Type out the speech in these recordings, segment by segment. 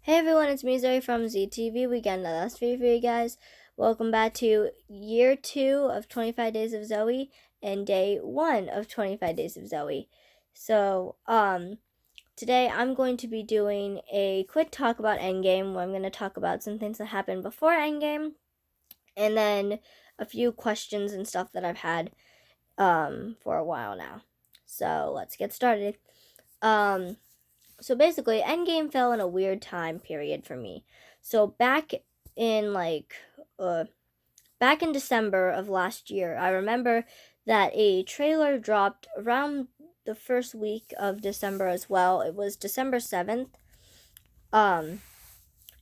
Hey everyone, it's me Zoe from ZTV. We got another video for you guys. Welcome back to year 2 of 25 Days of Zoe and day 1 of 25 Days of Zoe. So, today I'm going to be doing a quick talk about Endgame, where I'm going to talk about some things that happened before Endgame, and then a few questions and stuff that I've had, for a while now. So, let's get started. So basically, Endgame fell in a weird time period for me. So in back in December of last year, I remember that a trailer dropped around the first week of December as well. It was December 7th. And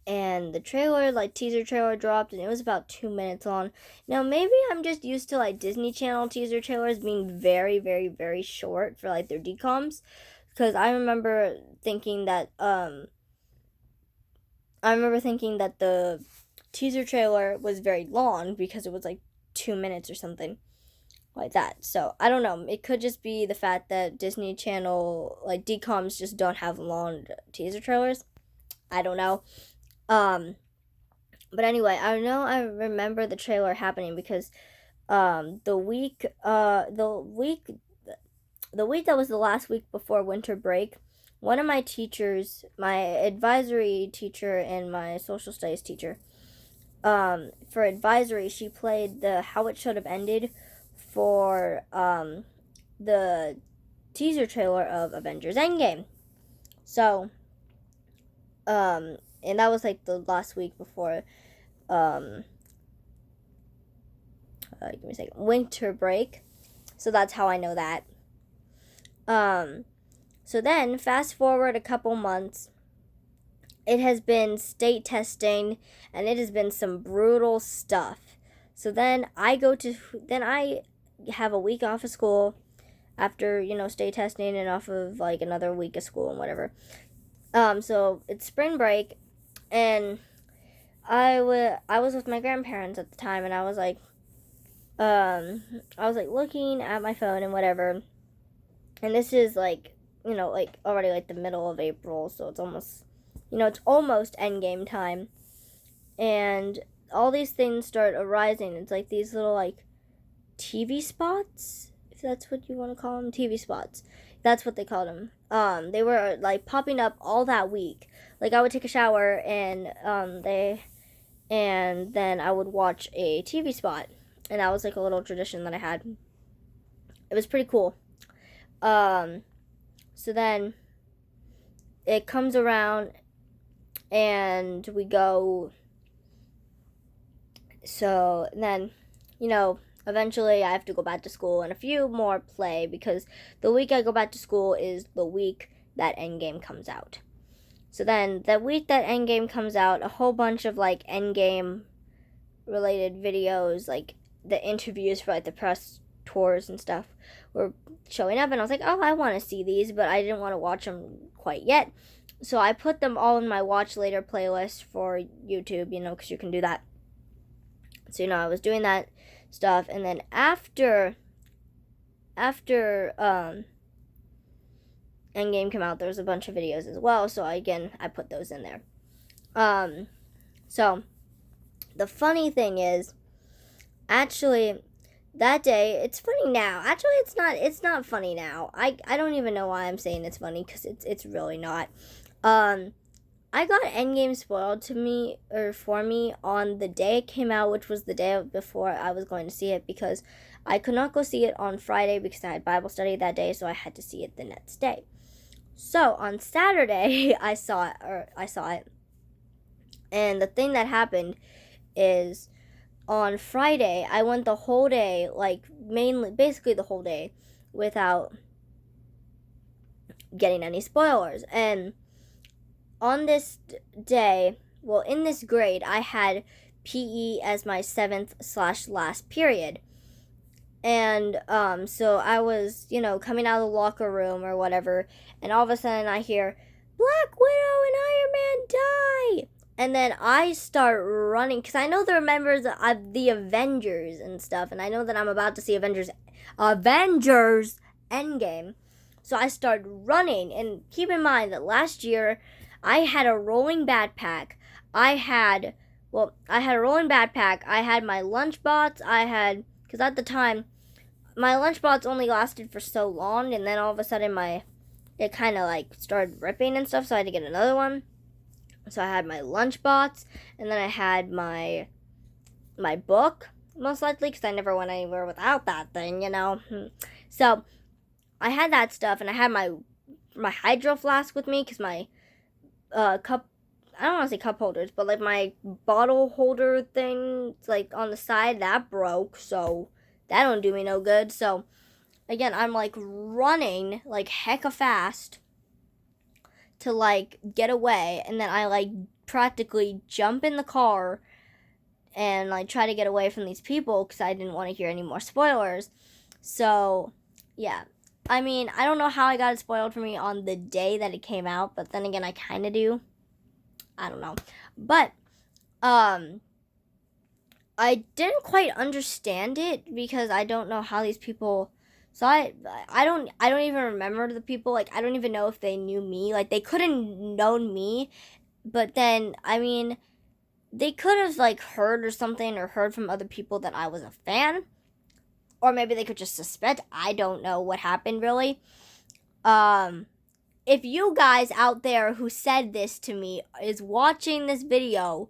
the teaser trailer dropped, and it was about 2 minutes long. Now, maybe I'm just used to Disney Channel teaser trailers being very, very, very short for their DComs. Because I remember thinking that the teaser trailer was very long because it was 2 minutes or something like that. So I don't know. It could just be the fact that Disney Channel DComs just don't have long teaser trailers. I don't know. But anyway, I remember the trailer happening because the week that was the last week before winter break, one of my teachers, my advisory teacher and my social studies teacher, for advisory, she played the How It Should Have Ended for the teaser trailer of Avengers Endgame. So, and that was the last week before, give me a second, winter break. So that's how I know that. So then, fast forward a couple months, it has been state testing, and it has been some brutal stuff. So then I have a week off of school after, state testing and off of another week of school and whatever. So it's spring break, and I was with my grandparents at the time, and I was looking at my phone and whatever. And this is already the middle of April, so it's almost Endgame time. And all these things start arising. It's these little TV spots, if that's what you want to call them, TV spots. That's what they called them. They were popping up all that week. I would take a shower and then I would watch a TV spot, and that was a little tradition that I had. It was pretty cool. So then it comes around and we go. So then, eventually I have to go back to school and a few more play, because the week I go back to school is the week that Endgame comes out. So then the week that Endgame comes out, a whole bunch of Endgame related videos, the interviews for the press tours and stuff, were showing up, and I was oh, I want to see these, but I didn't want to watch them quite yet. So I put them all in my watch later playlist for YouTube, because you can do that. So I was doing that stuff, and then after Endgame came out, there was a bunch of videos as well. So I put those in there. So the funny thing is, actually, that day, it's funny now. Actually, it's not funny now. I don't even know why I'm saying it's funny, because it's really not. I got Endgame spoiled for me on the day it came out, which was the day before I was going to see it, because I could not go see it on Friday because I had Bible study that day, so I had to see it the next day. So on Saturday, I saw it. And the thing that happened is, on Friday, I went the whole day, basically the whole day, without getting any spoilers. And on this day, in this grade, I had PE as my 7th/last period. And so I was, coming out of the locker room or whatever, and all of a sudden I hear, Black Widow and Iron Man die! And then I start running, because I know they're members of the Avengers and stuff, and I know that I'm about to see Avengers Endgame. So I start running, and keep in mind that last year I had a rolling backpack. I had a rolling backpack. I had my lunchbox. Because at the time, my lunchbox only lasted for so long, and then all of a sudden it kind of like started ripping and stuff, so I had to get another one. So I had my lunchbox, and then I had my book, most likely, because I never went anywhere without that thing, you know. So I had that stuff, and I had my hydro flask with me, because my cup, I don't want to say cup holders, but like my bottle holder thing, like on the side, that broke, so that don't do me no good. So again, I'm like running like hecka fast to like get away, and then I like practically jump in the car and like try to get away from these people because I didn't want to hear any more spoilers. So yeah, I mean, I don't know how I got it spoiled for me on the day that it came out, but then again, I kind of do. I don't know, but I didn't quite understand it because I don't know how these people. So I don't even remember the people. Like, I don't even know if they knew me. Like, they couldn't known me, but then I mean, they could have like heard or something, or heard from other people that I was a fan, or maybe they could just suspect. I don't know what happened really. If you guys out there who said this to me is watching this video,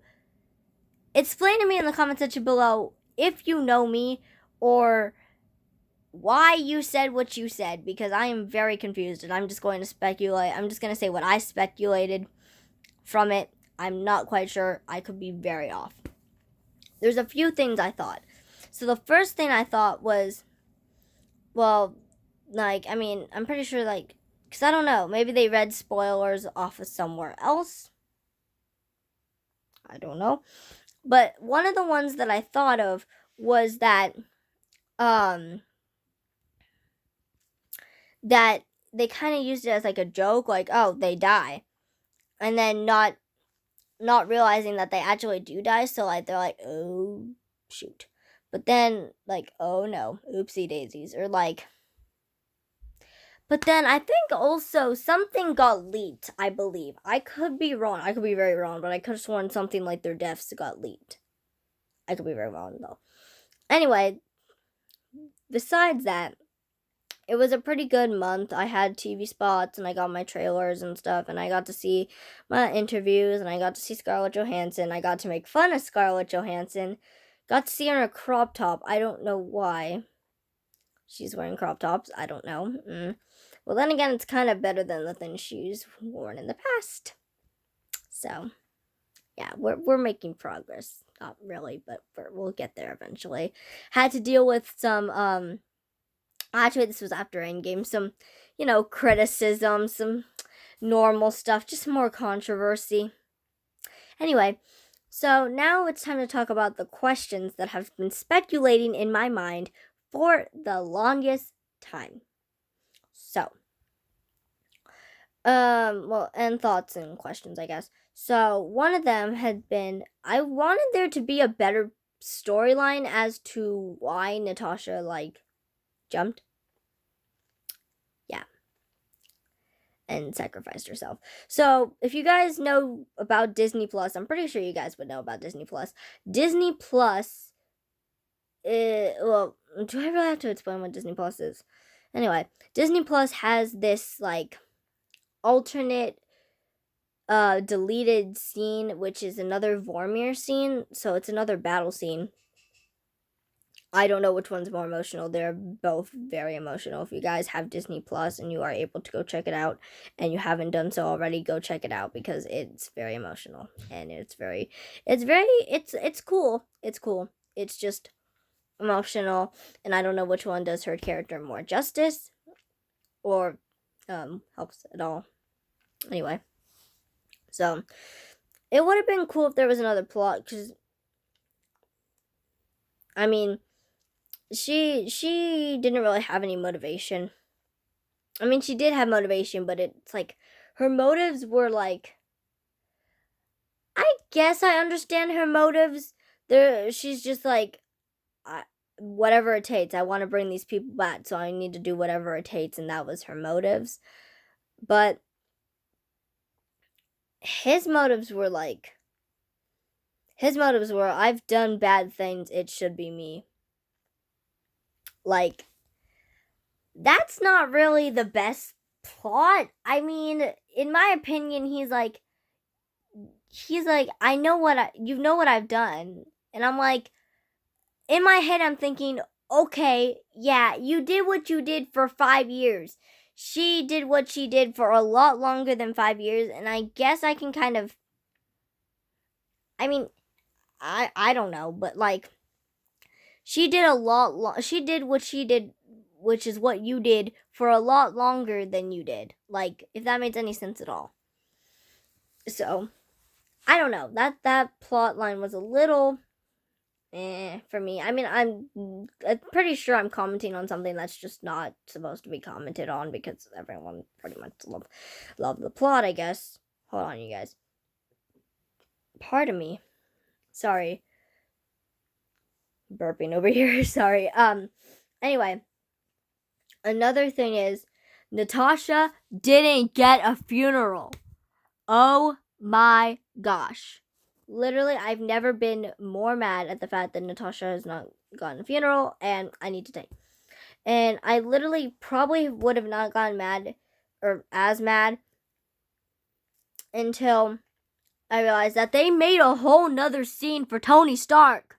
explain to me in the comment section below if you know me or why you said what you said, because I am very confused and I'm just going to speculate. I'm just going to say what I speculated from it. I'm not quite sure. I could be very off. There's a few things I thought. So the first thing I thought was, well, like, I mean, I'm pretty sure, like, because I don't know, maybe they read spoilers off of somewhere else. I don't know. But one of the ones that I thought of was that that they kind of used it as like a joke, like, oh, they die, and then not realizing that they actually do die. So like they're like, oh shoot, but then like, oh no, oopsie daisies, or like. But then I think also something got leaked. I believe, I could be wrong. I could be very wrong, but I could have sworn something like their deaths got leaked. I could be very wrong though. Anyway, besides that, it was a pretty good month. I had TV spots and I got my trailers and stuff, and I got to see my interviews, and I got to see Scarlett Johansson. I got to make fun of Scarlett Johansson. Got to see her in a crop top. I don't know why she's wearing crop tops. I don't know. Well, then again, it's kind of better than the things she's worn in the past. So, yeah, we're making progress. Not really, but we'll get there eventually. Had to deal with some actually, this was after Endgame. Some, criticism, some normal stuff, just more controversy. Anyway, so now it's time to talk about the questions that have been speculating in my mind for the longest time. So, well, and thoughts and questions, I guess. So, one of them had been, I wanted there to be a better storyline as to why Natasha, like, jumped. Yeah. And sacrificed herself. So, if you guys know about Disney Plus, I'm pretty sure you guys would know about Disney Plus. Disney Plus, well, do I really have to explain what Disney Plus is? Anyway, Disney Plus has this, like, alternate deleted scene, which is another Vormir scene. So it's another battle scene. I don't know which one's more emotional. They're both very emotional. If you guys have Disney Plus and you are able to go check it out, and you haven't done so already, go check it out, because it's very emotional, and it's cool. It's cool. It's just emotional, and I don't know which one does her character more justice or helps at all. Anyway, so it would have been cool if there was another plot, because I mean, she didn't really have any motivation. I mean, she did have motivation, but it's like her motives were like, I guess I understand her motives. She's just like, whatever it takes. I want to bring these people back, so I need to do whatever it takes, and that was her motives. But his motives were I've done bad things, it should be me. Like, that's not really the best plot. I mean, in my opinion, he's like, I know you know what I've done. And I'm like, in my head, I'm thinking, okay, yeah, you did what you did for 5 years. She did what she did for a lot longer than 5 years. And I guess I can kind of, I mean, I don't know, but like, she did she did what she did, which is what you did, for a lot longer than you did. Like, if that makes any sense at all. So, I don't know. That plot line was a little for me. I mean, I'm pretty sure I'm commenting on something that's just not supposed to be commented on, because everyone pretty much love the plot, I guess. Hold on, you guys. Pardon me. Sorry. Burping over here. Sorry. Anyway, another thing is, Natasha didn't get a funeral. Oh my gosh. Literally, I've never been more mad at the fact that Natasha has not gotten a funeral, and I need to take. And I literally probably would have not gotten mad, or as mad, until I realized that they made a whole nother scene for Tony Stark.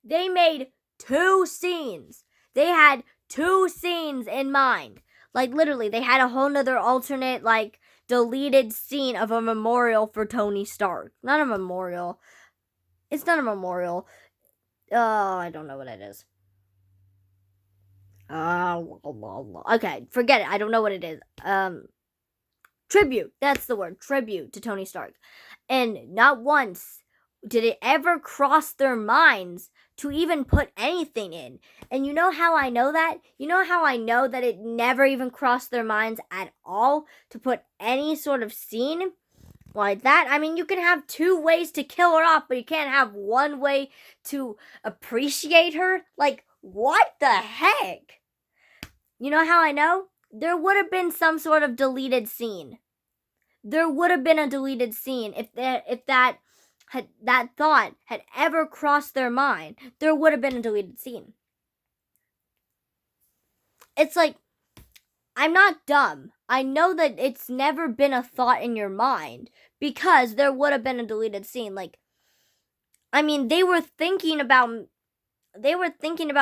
They made 2 scenes. They had 2 scenes in mind. Like, literally, they had a whole nother alternate, like, deleted scene of a memorial for Tony Stark. Not a memorial. It's not a memorial. Oh, I don't know what it is. Okay, forget it. I don't know what it is. Tribute. That's the word. Tribute to Tony Stark. And not once did it ever cross their minds to even put anything in. And you know how I know that? You know how I know that it never even crossed their minds at all to put any sort of scene like that? I mean, you can have 2 ways to kill her off, but you can't have 1 way to appreciate her? Like, what the heck? You know how I know? There would have been some sort of deleted scene. There would have been a deleted scene if that thought had ever crossed their mind. There would have been a deleted scene. It's like, I'm not dumb. I know that it's never been a thought in your mind, because there would have been a deleted scene. Like, I mean, they were thinking about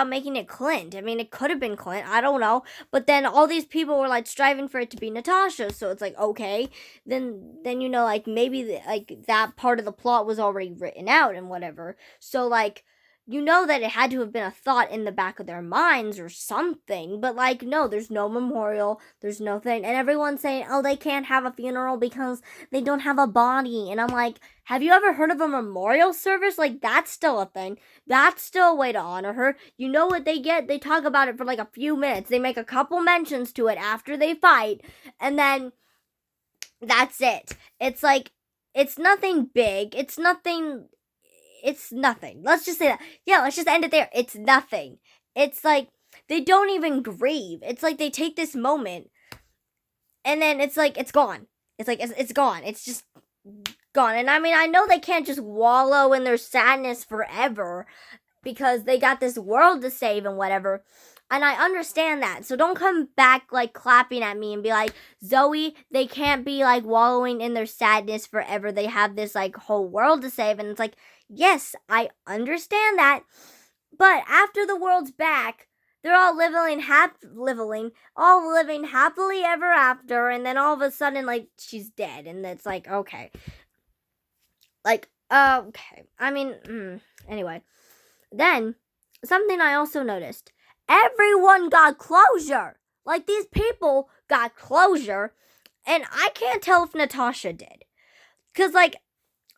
making it Clint. I mean, it could have been Clint. I don't know. But then all these people were like striving for it to be Natasha. So it's like, okay, then you know, like, maybe like that part of the plot was already written out and whatever. So like, you know that it had to have been a thought in the back of their minds or something. But like, no, there's no memorial. There's no thing. And everyone's saying, oh, they can't have a funeral because they don't have a body. And I'm like, have you ever heard of a memorial service? Like, that's still a thing. That's still a way to honor her. You know what they get? They talk about it for like a few minutes. They make a couple mentions to it after they fight. And then that's it. It's like, it's nothing big. It's nothing. Let's just say that. Yeah, let's just end it there. It's nothing. It's like, they don't even grieve. It's like they take this moment, and then it's like, it's gone. It's like, it's gone. It's just gone. And I mean, I know they can't just wallow in their sadness forever, because they got this world to save and whatever. And I understand that. So don't come back like clapping at me and be like, Zoe, they can't be like wallowing in their sadness forever. They have this like whole world to save. And it's like, yes, I understand that. But after the world's back, they're all living happily ever after. And then all of a sudden, like, she's dead. And it's like, okay. Like, okay. I mean, anyway. Then, something I also noticed. Everyone got closure. Like, these people got closure. And I can't tell if Natasha did. Because, like,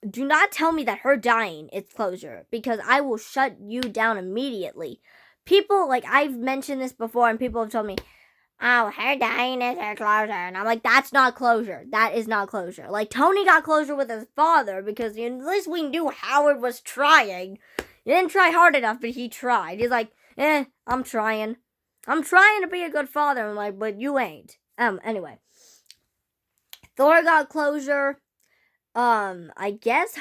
do not tell me that her dying is closure, because I will shut you down immediately. People, like, I've mentioned this before, and people have told me, oh, her dying is her closure. And I'm like, that's not closure. That is not closure. Like, Tony got closure with his father, because at least we knew Howard was trying. He didn't try hard enough, but he tried. He's like, I'm trying. I'm trying to be a good father. I'm like, but you ain't. Anyway. Thor got closure. I guess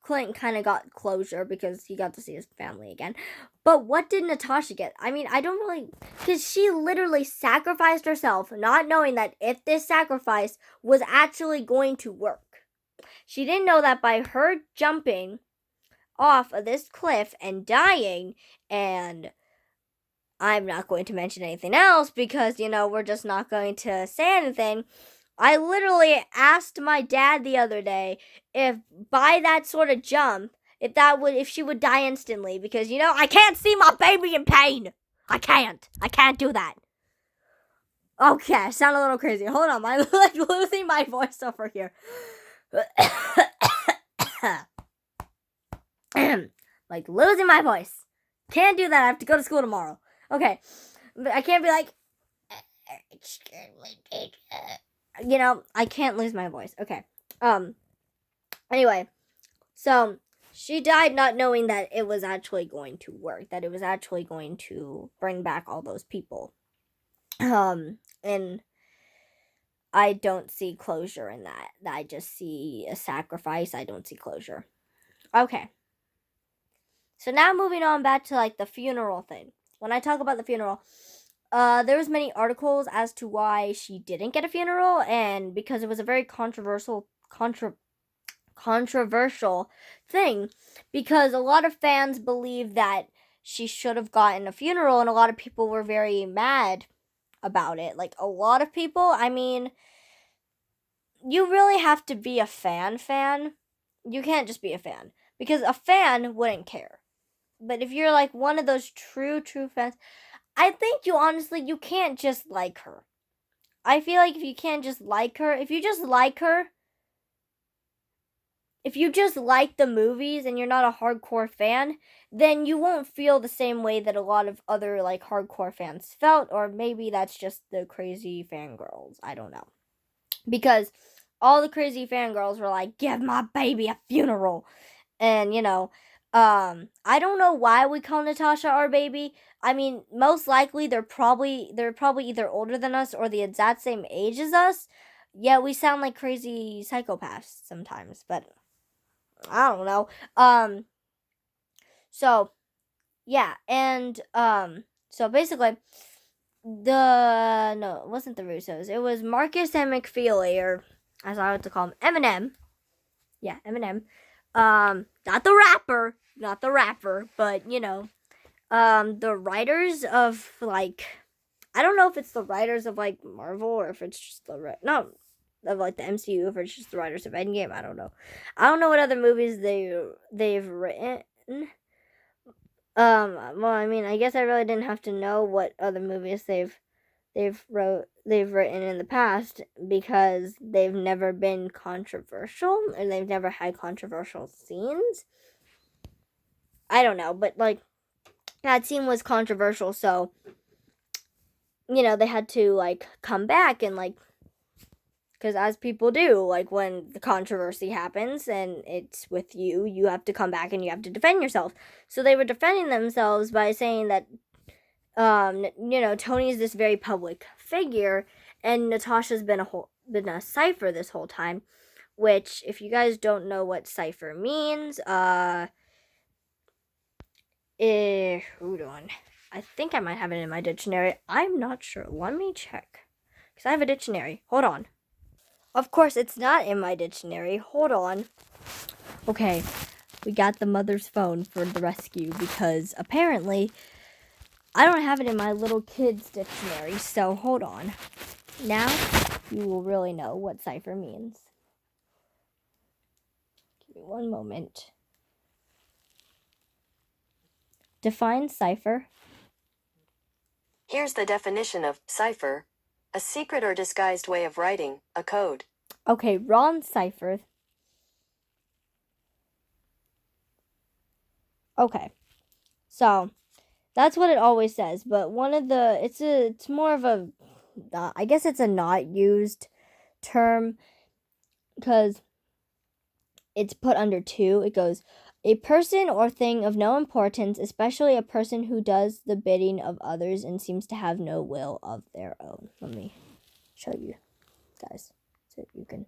Clint kind of got closure because he got to see his family again. But what did Natasha get? I mean, I don't really, because she literally sacrificed herself, not knowing that if this sacrifice was actually going to work. She didn't know that by her jumping off of this cliff and dying, and I'm not going to mention anything else because, we're just not going to say anything. I literally asked my dad the other day if by that sort of jump, if she would die instantly because, I can't see my baby in pain. I can't do that. Okay, I sound a little crazy. Hold on, I'm like losing my voice over here. Like losing my voice. Can't do that. I have to go to school tomorrow. Okay. But I can't be like, I can't lose my voice. Okay. Anyway, so she died not knowing that it was actually going to work, that it was actually going to bring back all those people. And I don't see closure in that. I just see a sacrifice. I don't see closure. Okay. So now moving on back to like the funeral thing. When I talk about the funeral, there was many articles as to why she didn't get a funeral, and because it was a very controversial thing, because a lot of fans believe that she should have gotten a funeral, and a lot of people were very mad about it. Like a lot of people, I mean, you really have to be a fan. You can't just be a fan, because a fan wouldn't care. But if you're like one of those true fans, I think you can't just like her. I feel like if you can't just like her, if you just like the movies and you're not a hardcore fan, then you won't feel the same way that a lot of other like hardcore fans felt, or maybe that's just the crazy fangirls. I don't know. Because all the crazy fangirls were like, give my baby a funeral. And, I don't know why we call Natasha our baby. I mean, most likely they're probably either older than us or the exact same age as us. Yeah, we sound like crazy psychopaths sometimes, but I don't know. So yeah, and so basically it wasn't the Russos. It was Marcus and McFeely, or as I like to call him, Eminem. Yeah, Eminem. Not the rapper, but the writers of like, I don't know if it's the writers of like Marvel or if it's just of like the MCU, if it's just the writers of Endgame. I don't know. I don't know what other movies they've written. Well, I mean, I guess I really didn't have to know what other movies they've written in the past, because they've never been controversial and they've never had controversial scenes. I don't know, but like that scene was controversial, so they had to like come back and like, because as people do, like when the controversy happens and it's with you, you have to come back and you have to defend yourself. So they were defending themselves by saying that Tony's this very public figure, and Natasha's been a cipher this whole time. Which, if you guys don't know what cipher means, hold on. I think I might have it in my dictionary. I'm not sure. Let me check, because I have a dictionary. Hold on. Of course, it's not in my dictionary. Hold on. Okay, we got the mother's phone for the rescue, because apparently I don't have it in my little kid's dictionary, so hold on. Now you will really know what cipher means. Give me one moment. Define cipher. Here's the definition of cipher: a secret or disguised way of writing a code. Okay, wrong cipher. Okay, so that's what it always says, but it's more of a, I guess it's a not used term, because it's put under 2. It goes, a person or thing of no importance, especially a person who does the bidding of others and seems to have no will of their own. Let me show you guys so you can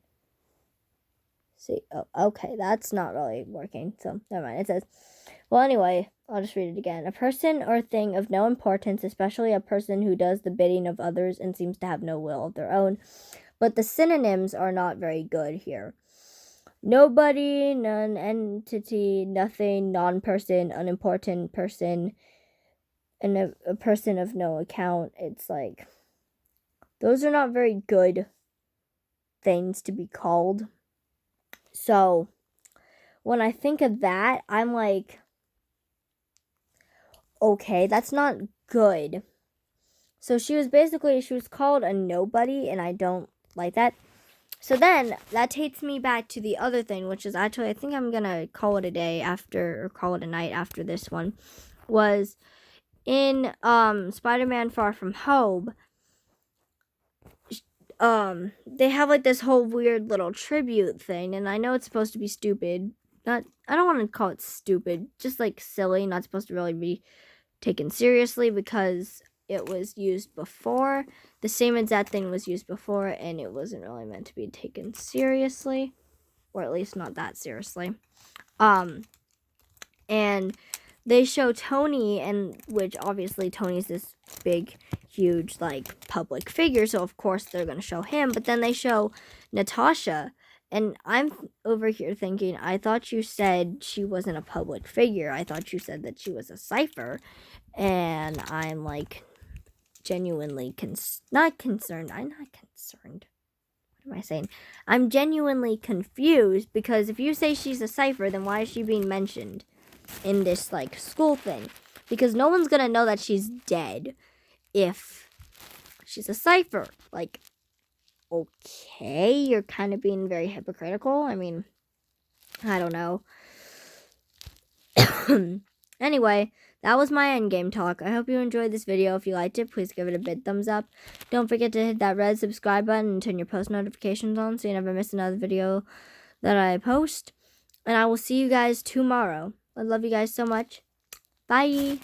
See, oh, okay, that's not really working, so never mind. It says, well, anyway, I'll just read it again. A person or thing of no importance, especially a person who does the bidding of others and seems to have no will of their own. But the synonyms are not very good here. Nobody, non-entity, nothing, non-person, unimportant person, and a person of no account. It's like, those are not very good things to be called. So, when I think of that, I'm like, okay, that's not good. So she was called a nobody, and I don't like that. So then that takes me back to the other thing, which is actually, I think I'm gonna call it a day after, or call it a night after this one, was in Spider-Man Far From Home. They have like this whole weird little tribute thing, and I know it's supposed to be stupid. I don't want to call it stupid, just like silly, not supposed to really be taken seriously because it was used before. The same exact thing was used before, and it wasn't really meant to be taken seriously, or at least not that seriously. And they show Tony, and which obviously Tony's this big, huge, like, public figure, so of course they're going to show him, but then they show Natasha, and I'm over here thinking, I thought you said she wasn't a public figure. I thought you said that she was a cipher, and I'm, like, genuinely not concerned. I'm not concerned. What am I saying? I'm genuinely confused, because if you say she's a cipher, then why is she being mentioned in this, like, school thing? Because no one's gonna know that she's dead if she's a cipher. Like, okay, you're kind of being very hypocritical. I mean, I don't know. Anyway, that was my Endgame talk. I hope you enjoyed this video. If you liked it, please give it a big thumbs up. Don't forget to hit that red subscribe button and turn your post notifications on so you never miss another video that I post. And I will see you guys tomorrow. I love you guys so much. Bye.